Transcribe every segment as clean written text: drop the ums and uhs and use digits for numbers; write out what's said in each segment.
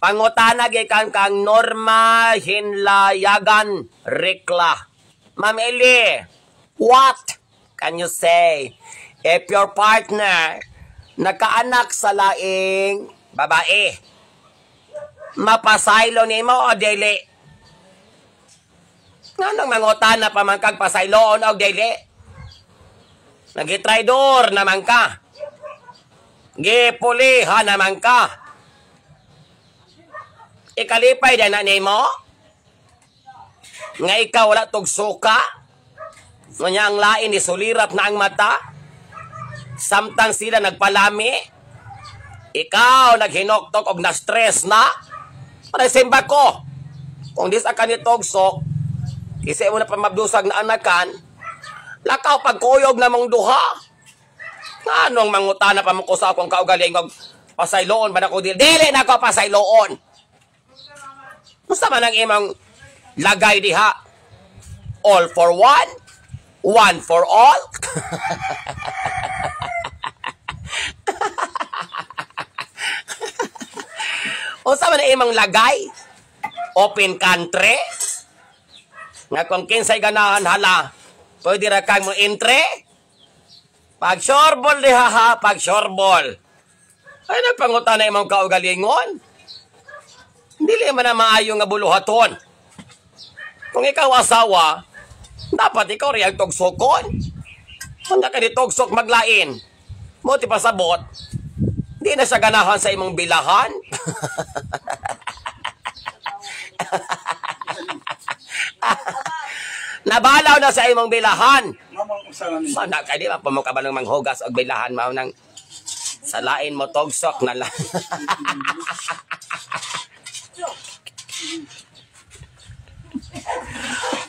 Pangutana gikan kang Norma Hinlayagan Rikla. Ma'am Eli, what can you say if your partner nakaanak sa laing babae? Mapasaylo nimo o dili? Nganong mangutana pa man kag pasayloon o dili? Nagitraidor naman ka. Gipulihan naman ka. Ikalipay na nimo nga ikaw wala tog suka, nga ang lain ni sulirat na ang mata, samtang sila nagpalami, ikaw naghinoktok og na-stress na, simba ko, kung dis ka ni togsok, kasi mo na pamabdusag na anakan, lakaw pagkuyog na mong duha, anong mangutana pa mo ko sa akong kaugaling og pasayloon ba na ko dili na ko pasayloon. Musta man ang imong lagay diha? All for one? One for all? Musta man ang imong lagay? Open country? Nga kung kinsay ganahan hala, pwede ra kang mo entry? Pag shoreball diha ha, pag shoreball. Ay nagpangutan na imong kaugalingon. Dili man na maayo nga buluhaton. Kung ikaw asawa, dapat ikaw riyang togsokon. Kung ka ni togsok maglain, mo ti pasabot, di na siya ganahan sa imong bilahan. Nabalaw na sa imong bilahan. Mana ka di ba pamukha ba ng manghugas og bilahan mao nang sa lain mo togsok na lang.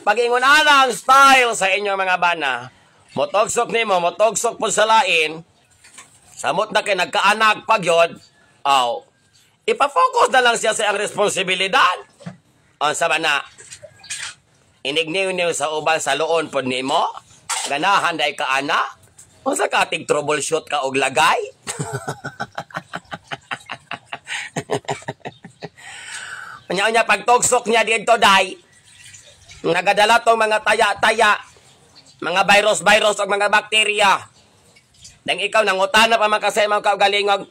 Pag-ingon ang style sa inyong mga bana, motogsok nimo, motogsok po sa lain, samot na kay nagkaanak pagyod, ipafocus na lang siya sa ang responsibilidad. Sa bana, inigniw-niw sa uban sa loon po nimo, ganahan day kaanak, o sa katig troubleshoot ka og lagay. Unya-unya pagtogsok niya dito day, nagadala tong mga taya-taya, mga virus-virus o mga bakterya. Dang ikaw nangutana pa man kasi mga kaugalingog,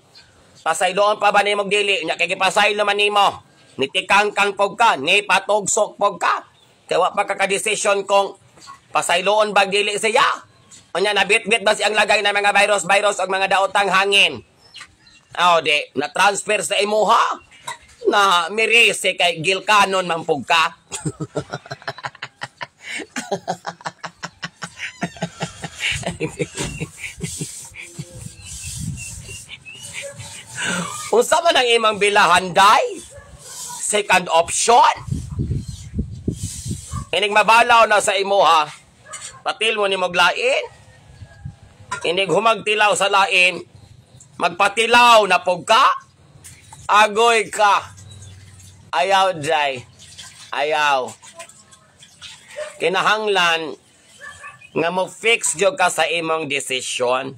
pasayloon pa ba ni mong dili? Nya kay gipasaylo man nimo. Nitikang-kang pog ka, ni patogsok pog ka. Kaya wa pa ka-decision kung pasayloon ba dili siya. Unya nabit-bit ba siyang lagay na mga virus-virus o mga daotang hangin? Di, na-transfer sa imuha. Na mirise kay gilkanon mampug ka. Unsa man ang imong bilahan day? Second option. Inig mabalaw na sa imuha. Patil mo ni maglain. Inig humagtilaw sa lain. Magpatilaw na pug ka. Agoy ka. Ayaw, Jai. Ayaw. Kinahanglan nga mo fix jud ka sa imong desisyon.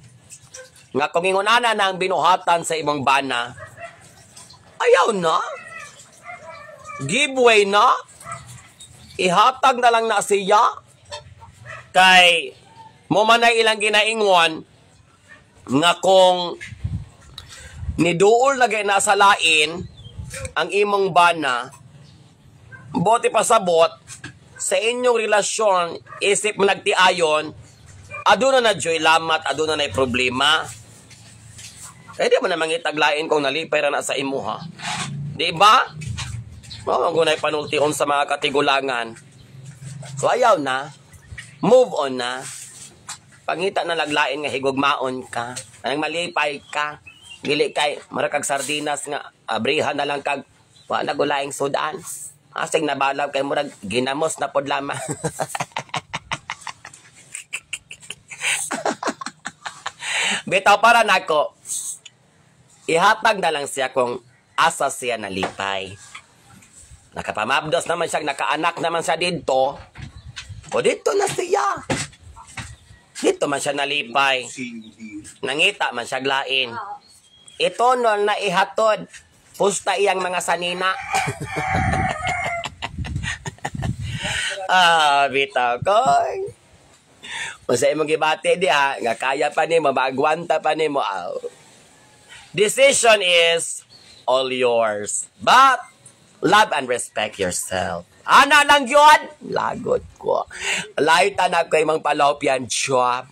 Nga kung ingunana na ang binuhatan sa imong bana, ayaw na. Giveaway na. Ihatag na lang na siya. Kay mo man ay ilang ginaingon nga kung niduol na gay nasa lain ang imong bana, bote pasabot sa inyong relasyon, isip mo nagtiayon, aduna na joy lamat, aduna na problema. Kaya di mo na mangitaglain kung nalipay na sa imuha. Di ba? Ang gunay panultiyon sa mga katigulangan. So ayaw na, move on na. Pangita na laglain nga higugmaon ka, ang malipay ka, dili kay marakag sardinas nga abrihan na lang kag wa na gulaing sudan. Asing nabalaw kay murag ginamos na pod lamang. Bitaw para nako. Ihatag na lang siya kung asa siya nalipay. Nakapamabdos naman siya, nakaanak naman siya dito. O dito na siya. Dito man siya nalipay. Nangita man siya glain. Ito nun na ihatod Pusta iyang mga sanina. Bitaw ko. Usa imong gibati diha nga kaya pa nimo, maagwanta pa nimo. Decision is all yours. But love and respect yourself. Ana lang yun. Lagot ko. Laita na ko imong palopyan job.